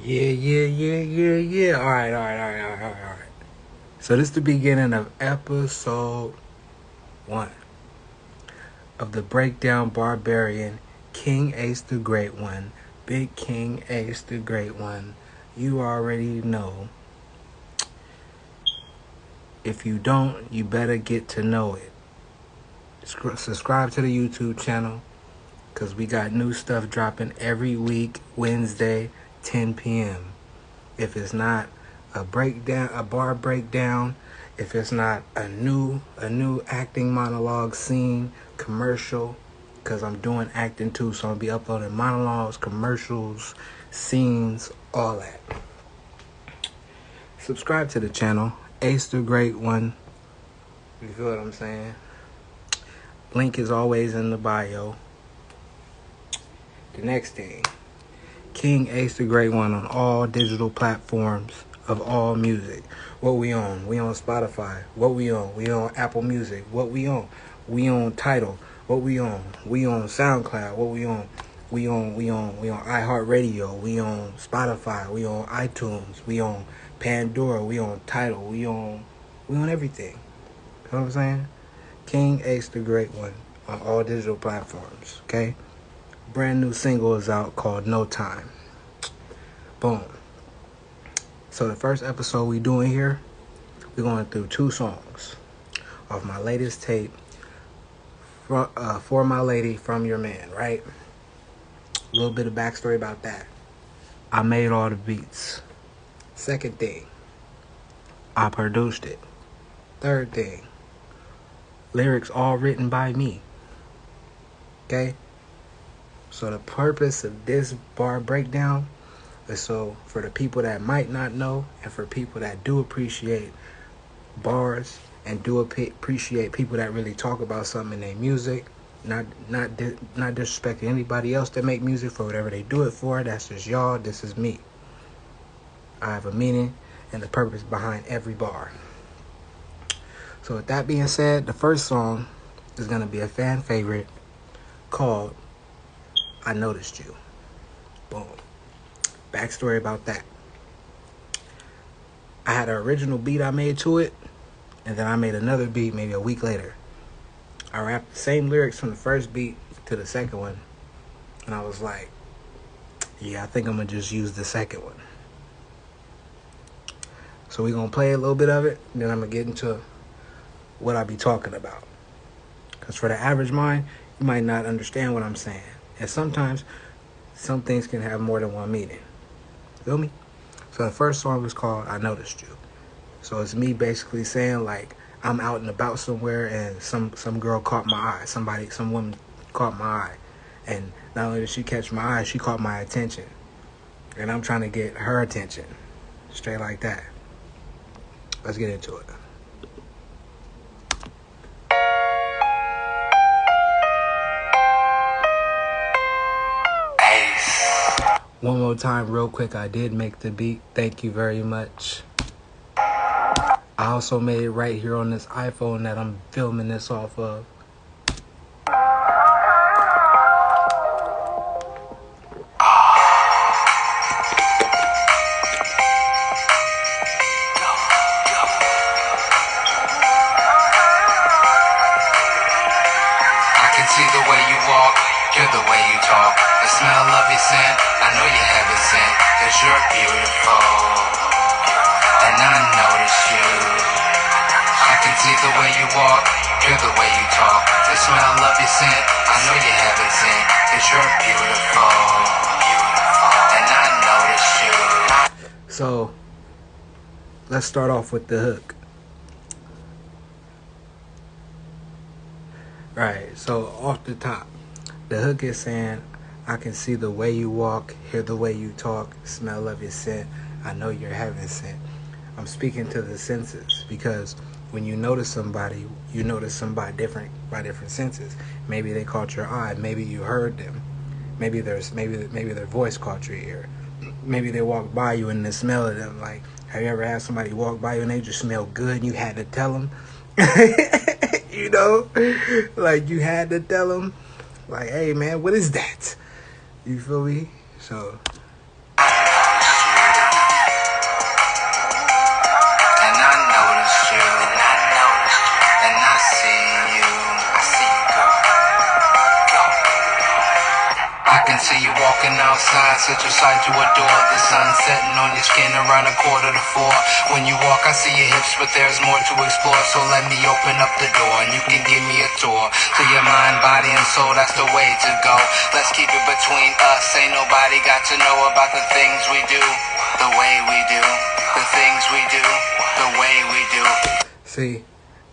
Yeah. All right. So this is the beginning of episode 1 of the Breakdown Bar-Barian, King Ace the Great One, Big King Ace the Great One. You already know. If you don't, you better get to know it. Subscribe to the YouTube channel, because we got new stuff dropping every week, Wednesday, 10 p.m. If it's not a bar breakdown, if it's not a new acting monologue scene, commercial, because I'm doing acting too, so I'll be uploading monologues, commercials, scenes, all that. Subscribe to the channel, Ace the Great One. You feel what I'm saying? Link is always in the bio. The next thing, King Ace the Great One on all digital platforms of all music. What we on? We on Spotify. What we on? We on Apple Music. What we on? We on Tidal. What we on? We on SoundCloud. What we on? We on iHeartRadio. We on Spotify. We on iTunes. We on Pandora. We on Tidal. We on everything. You know what I'm saying? King Ace the Great One on all digital platforms. Okay? Brand new single is out called No Time. Boom. So the first episode we doing here, we're going through 2 songs off my latest tape, For My Lady, From Your Man, right? A little bit of backstory about that. I made all the beats. Second thing, I produced it. Third thing, lyrics all written by me. Okay? So the purpose of this bar breakdown is so for the people that might not know, and for people that do appreciate bars and do appreciate people that really talk about something in their music, not disrespecting anybody else that make music for whatever they do it for. That's just y'all. This is me. I have a meaning and the purpose behind every bar. So with that being said, the first song is going to be a fan favorite called I Noticed You. Boom. Backstory about that. I had an original beat I made to it, and then I made another beat maybe a week later. I rapped the same lyrics from the first beat to the second one, and I was like, yeah, I think I'm going to just use the second one. So we're going to play a little bit of it, and then I'm going to get into what I be talking about. Because for the average mind, you might not understand what I'm saying. And sometimes, some things can have more than one meaning. Feel me? So the first song is called I Noticed You. So it's me basically saying, like, I'm out and about somewhere and some girl caught my eye. Some woman caught my eye. And not only did she catch my eye, she caught my attention. And I'm trying to get her attention. Straight like that. Let's get into it. One more time, real quick, I did make the beat. Thank you very much. I also made it right here on this iPhone that I'm filming this off of. I can see the way you walk, hear the way you talk, the smell of your scent. I know you heaven sent, 'cause you're beautiful, and I notice you. I can see the way you walk, hear the way you talk, the smell of your scent. I know you heaven sent, 'cause you're beautiful, and I notice you. So, let's start off with the hook. Right, so off the top, the hook is saying, I can see the way you walk, hear the way you talk, smell of your scent. I know you're heaven sent. I'm speaking to the senses, because when you notice somebody, you notice somebody different by different senses. Maybe they caught your eye. Maybe you heard them. Maybe their voice caught your ear. Maybe they walked by you and the smell of them. Like, have you ever had somebody walk by you and they just smell good and you had to tell them? You know, like you had to tell them, like, hey man, what is that? You feel me? So I outside, such a sight to adore. The sun setting on your skin around 3:45. When you walk, I see your hips, but there's more to explore. So let me open up the door, and you can give me a tour to your mind, body, and soul. That's the way to go. Let's keep it between us. Ain't nobody got to know about the things we do, the way we do, the things we do, the way we do. See,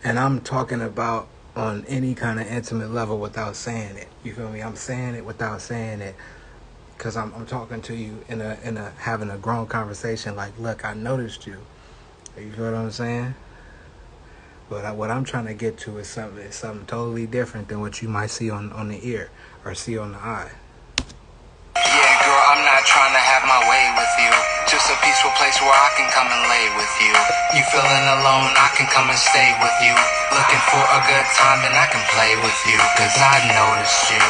and I'm talking about on any kind of intimate level without saying it. You feel me? I'm saying it without saying it, because I'm talking to you in a having a grown conversation. Like, look, I noticed you. You feel what I'm saying? But what I'm trying to get to is something totally different than what you might see on the ear or see on the eye. Yeah, girl, I'm not trying to have my way with you. Just a peaceful place where I can come and lay with you. You feeling alone, I can come and stay with you. Looking for a good time and I can play with you, 'cause I noticed you.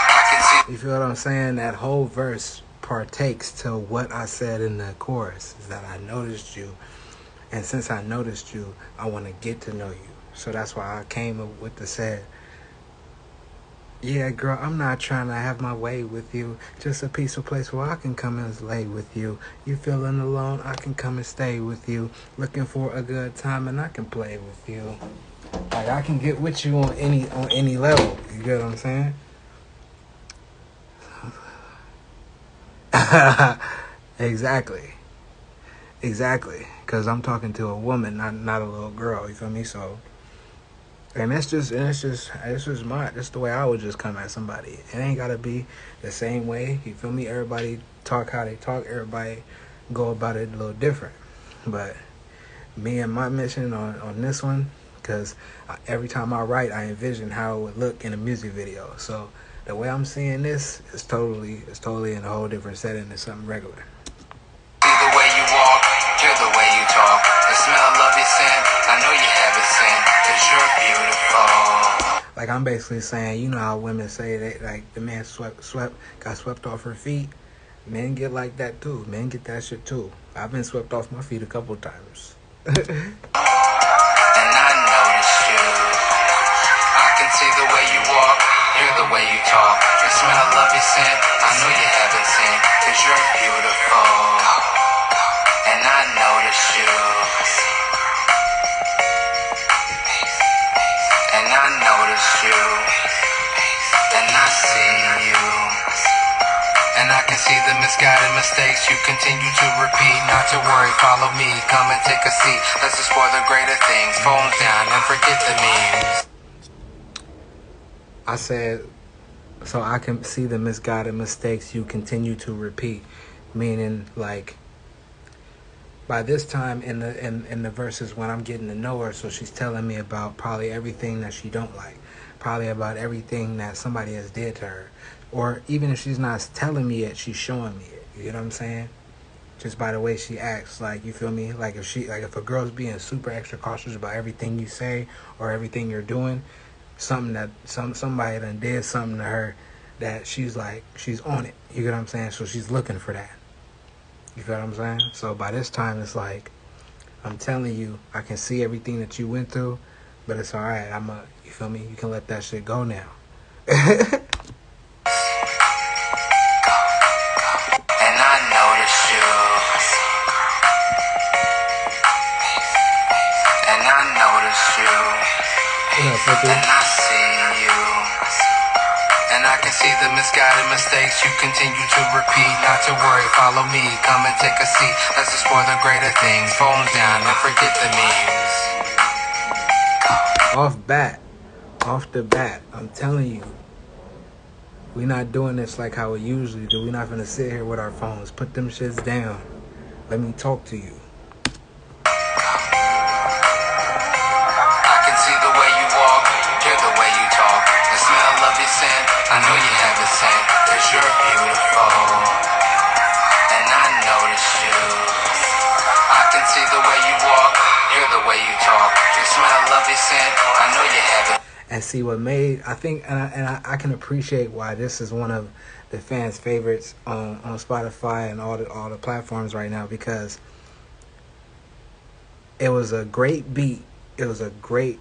I can see. You feel what I'm saying? That whole verse partakes to what I said in the chorus, is that I noticed you. And since I noticed you, I want to get to know you. So that's why I came up with the said, yeah, girl, I'm not trying to have my way with you. Just a peaceful place where I can come and lay with you. You feeling alone, I can come and stay with you. Looking for a good time and I can play with you. Like, I can get with you on any level. You get what I'm saying? Exactly. Because I'm talking to a woman, not a little girl. You feel me? So. And it's just the way I would just come at somebody. It ain't gotta be the same way. You feel me? Everybody talk how they talk. Everybody go about it a little different. But me and my mission on this one, because every time I write, I envision how it would look in a music video. So the way I'm seeing this is totally in a whole different setting than something regular. See the way you walk, hear the way you talk, the smell of your scent. I know you haven't seen, 'cause you're beautiful. Like, I'm basically saying, you know how women say that, like, the man got swept off her feet. Men get like that too. Men get that shit too. I've been swept off my feet a couple times. And I noticed you. I can see the way you walk, hear the way you talk, the smell of your scent. I know you haven't seen, 'cause you're beautiful. And I noticed you. And I noticed you. And I see you. And I can see the misguided mistakes you continue to repeat. Not to worry, follow me, come and take a seat. Let's explore the greater things. Phones down and forget the memes. I said, so I can see the misguided mistakes you continue to repeat. Meaning, like, by this time in the verses when I'm getting to know her, so she's telling me about probably everything that she don't like. Probably about everything that somebody has did to her. Or even if she's not telling me it, she's showing me it. You know what I'm saying? Just by the way she acts, like, you feel me? Like, if a girl's being super extra cautious about everything you say or everything you're doing, something that somebody done did something to her that she's like, she's on it. You get what I'm saying? So she's looking for that. You feel what I'm saying? So by this time, it's like, I'm telling you, I can see everything that you went through, but it's all right. You feel me? You can let that shit go now. And I noticed you. And I noticed you. And I see you. And I can see the misguided mistakes you continue to repeat. Not to worry, follow me, come and take a seat. Let's explore the greater things. Phones down and forget the memes. Off the bat, I'm telling you, we're not doing this like how we usually do. We're not gonna sit here with our phones. Put them shits down. Let me talk to you. I can see the way you walk, hear the way you talk, the smell of your scent. I know you haven't seen, 'cause you're beautiful. And I noticed you. I can see the way you walk, hear the way you talk, the smell of your scent. I know you haven't. And see what made, I think, and I can appreciate why this is one of the fans' favorites on Spotify and all the platforms right now, because it was a great beat. It was a great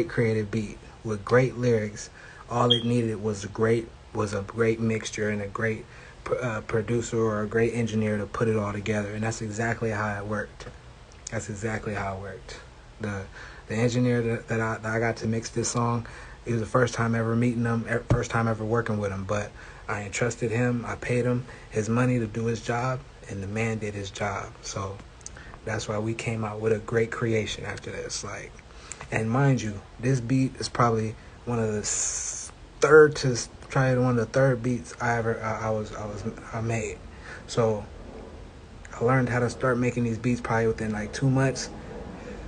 creative beat with great lyrics All it needed was a great mixture and a great producer or a great engineer to put it all together, and that's exactly how it worked. That's exactly how it worked. The engineer that I got to mix this song, it was the first time ever meeting him, first time ever working with him, but I entrusted him, I paid him his money to do his job, and the man did his job. So that's why we came out with a great creation after this. Like, and mind you, this beat is probably one of the third beats I made. So I learned how to start making these beats probably within like 2 months.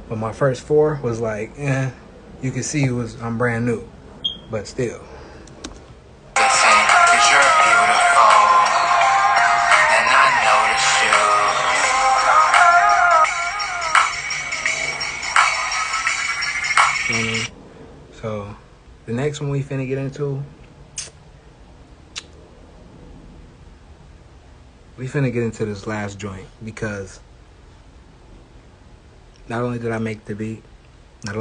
But my first 4 was like, you can see I'm brand new, but still. So the next one we finna get into, this last joint, because not only did I make the beat, you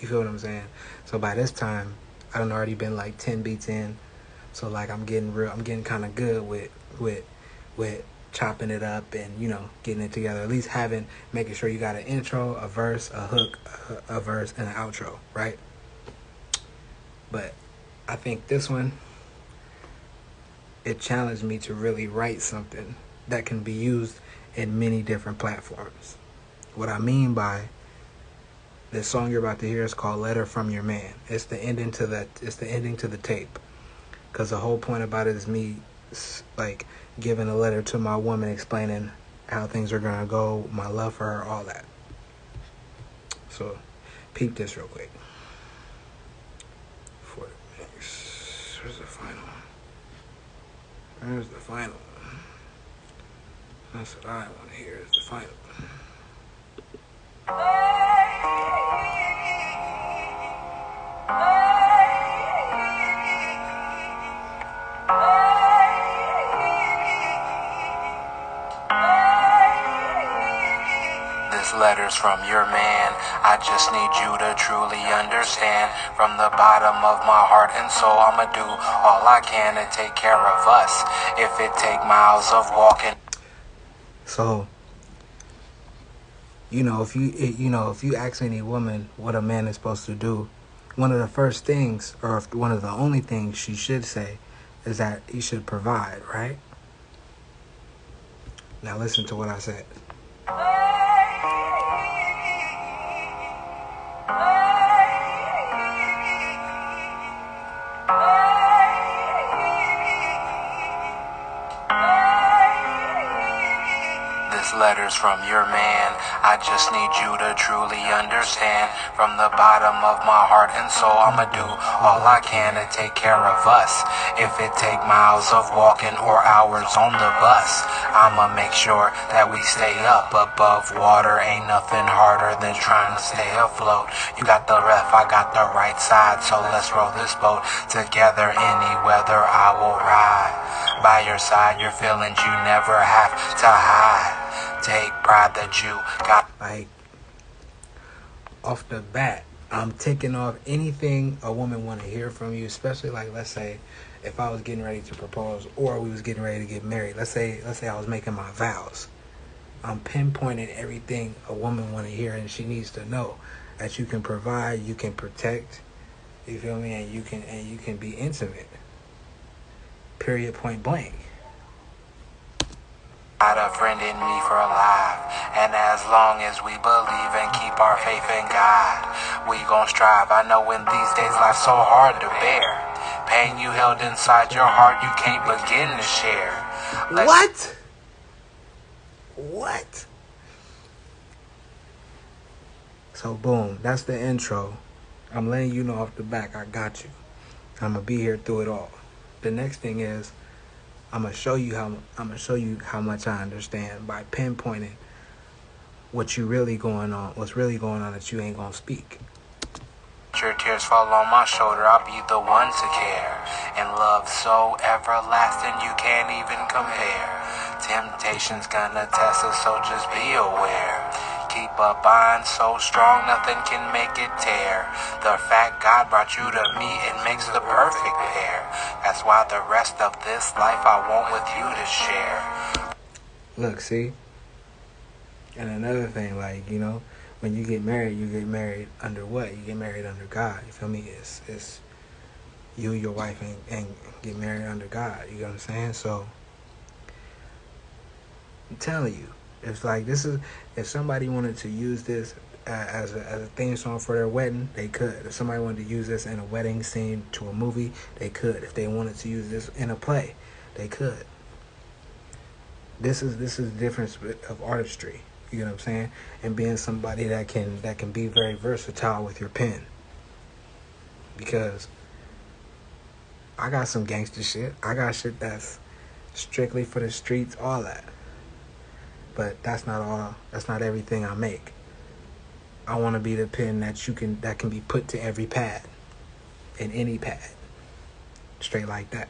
feel what I'm saying? So by this time, I done already been like 10 beats in. So like I'm getting kind of good with chopping it up and, you know, getting it together. At least making sure you got an intro, a verse, a hook, a verse, and an outro, right? But I think this one, it challenged me to really write something that can be used in many different platforms. What I mean by this song you're about to hear is called "Letter from Your Man." It's the ending to the tape, because the whole point about it is me like giving a letter to my woman, explaining how things are gonna go, my love for her, all that. So peep this real quick. For the mix, where's the final one? Where's the final one? That's what I want to hear, is the final one. This letter's from your man. I just need you to truly understand. From the bottom of my heart and soul, I'ma do all I can to take care of us. If it take miles of walking. So, if you ask any woman what a man is supposed to do, one of the first things, or one of the only things she should say, is that he should provide, right? Now listen to what I said. Letters from your man. I just need you to truly understand. From the bottom of my heart and soul, I'ma do all I can to take care of us. If it take miles of walking or hours on the bus, I'ma make sure that we stay up above water. Ain't nothing harder than trying to stay afloat. You got the left, I got the right side, so let's row this boat together. Any weather I will ride by your side. Your feelings you never have to hide. Take pride that you got. Like, off the bat, I'm ticking off anything a woman want to hear from you, especially like, let's say if I was getting ready to propose or we was getting ready to get married. Let's say I was making my vows. I'm pinpointing everything a woman want to hear, and she needs to know that you can provide, you can protect, you feel me, and you can be intimate. Period, point blank. Got a friend in me for life, and as long as we believe and keep our faith in God, we gon' strive. I know in these days life's so hard to bear. Pain you held inside your heart, you can't begin to share. What? So boom, that's the intro. I'm letting you know off the back, I got you. I'm gonna be here through it all. The next thing is, I'm gonna show you how much I understand by pinpointing what's really going on that you ain't gonna speak. Your tears fall on my shoulder, I'll be the one to care. And love so everlasting you can't even compare. Temptation's gonna test us, so just be aware. Keep a bond so strong nothing can make it tear. The fact God brought you to me, it makes the perfect pair. That's why the rest of this life I want with you to share. Look, see? And another thing, like, you know, when you get married under what? You get married under God. You feel me? It's you, your wife, and get married under God. You know what I'm saying? So, I'm telling you, if like this is, if somebody wanted to use this as a theme song for their wedding, they could. If somebody wanted to use this in a wedding scene to a movie, they could. If they wanted to use this in a play, they could. This is the difference of artistry. You know what I'm saying? And being somebody that can be very versatile with your pen. Because I got some gangster shit. I got shit that's strictly for the streets, all that. But that's not all. That's not everything I make. I want to be the pen that can be put to every pad, in any pad, straight like that.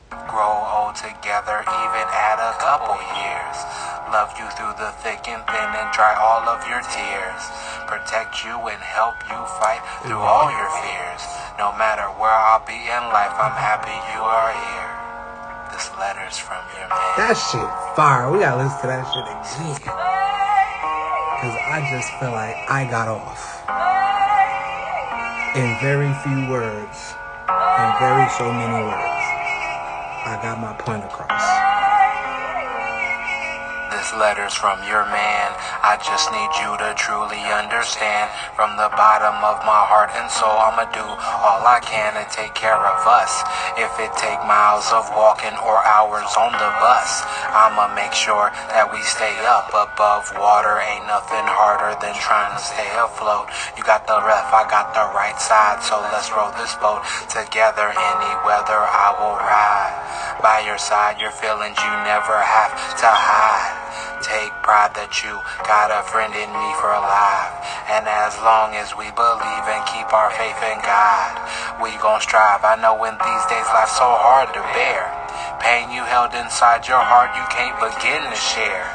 Grow old together, even add a couple years. Love you through the thick and thin and dry all of your tears. Protect you and help you fight through all your fears. No matter where I'll be in life, I'm happy you are here. This letter's from your man. That shit fire. We gotta listen to that shit again. Cause I just feel like I got off. In very few words. In very so many words. I got my point across. This letter's from your man. I just need you to truly understand. From the bottom of my heart and soul, I'ma do all I can to take care of us. If it take miles of walking or hours on the bus, I'ma make sure that we stay up above water. Ain't nothing harder than trying to stay afloat. You got the left, I got the right side, so let's row this boat together. Any weather I will ride by your side. Your feelings you never have to hide. Take pride that you got a friend in me for life. And as long as we believe and keep our faith in God, we gon' strive. I know in these days life's so hard to bear. Pain you held inside your heart you can't begin to share.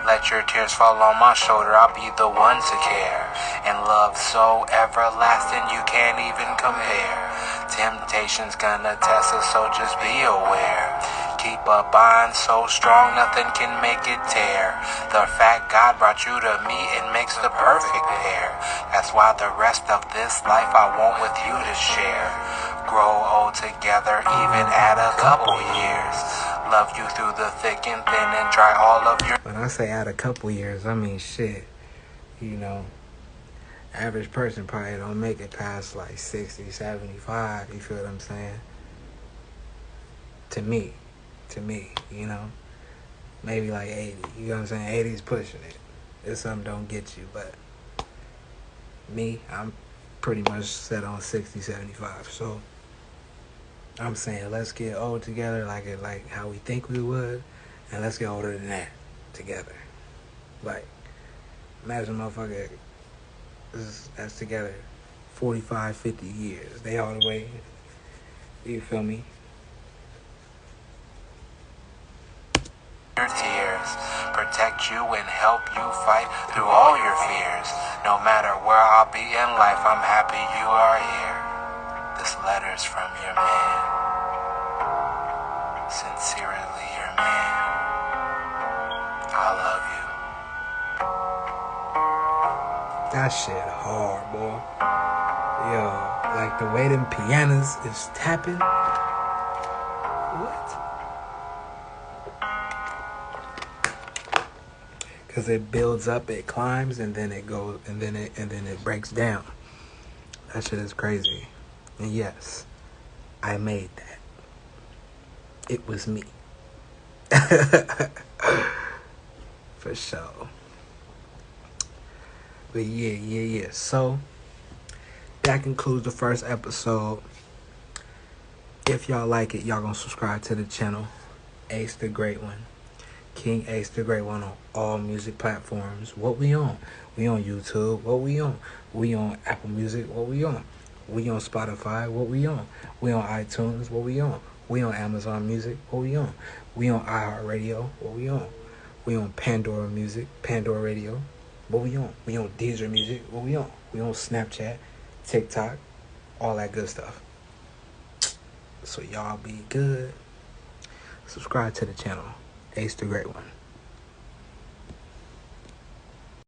Let your tears fall on my shoulder, I'll be the one to care. And love so everlasting you can't even compare. Temptation's gonna test us, so just be aware. Keep a bond so strong nothing can make it tear. The fact God brought you to me, it makes the perfect pair. That's why the rest of this life I want with you to share. Grow old together, even add a couple years. Love you through the thick and thin and dry all of your... When I say add a couple years, I mean shit. You know, average person probably don't make it past like 60, 75. You feel what I'm saying? To me, you know, maybe like 80. You know what I'm saying? 80's pushing it. If something don't get you, but me, I'm pretty much set on 60, 75. So I'm saying let's get old together like how we think we would, and let's get older than that together. Like, imagine motherfucker that's together 45, 50 years. They all the way, you feel me? Your tears, protect you and help you fight through all your fears. No matter where I'll be in life, I'm happy you are here. This letter's from your man. Sincerely your man. I love you. That shit hard, boy. Yo, like the way them pianos is tapping. What? Because it builds up, it climbs, and then it goes, and then it breaks down. That shit is crazy. And yes, I made that. It was me. For sure. But yeah. So that concludes the first episode. If y'all like it, y'all gonna subscribe to the channel. Ace the Great One. King Ace the Great One on all music platforms. What we on? We on YouTube. What we on? We on Apple Music. What we on? We on Spotify. What we on? We on iTunes. What we on? We on Amazon Music. What we on? We on iHeartRadio. What we on? We on Pandora Music, Pandora Radio. What we on? We on Deezer Music. What we on? We on Snapchat, TikTok, all that good stuff. So y'all be good. Subscribe to the channel. Ace the Great One.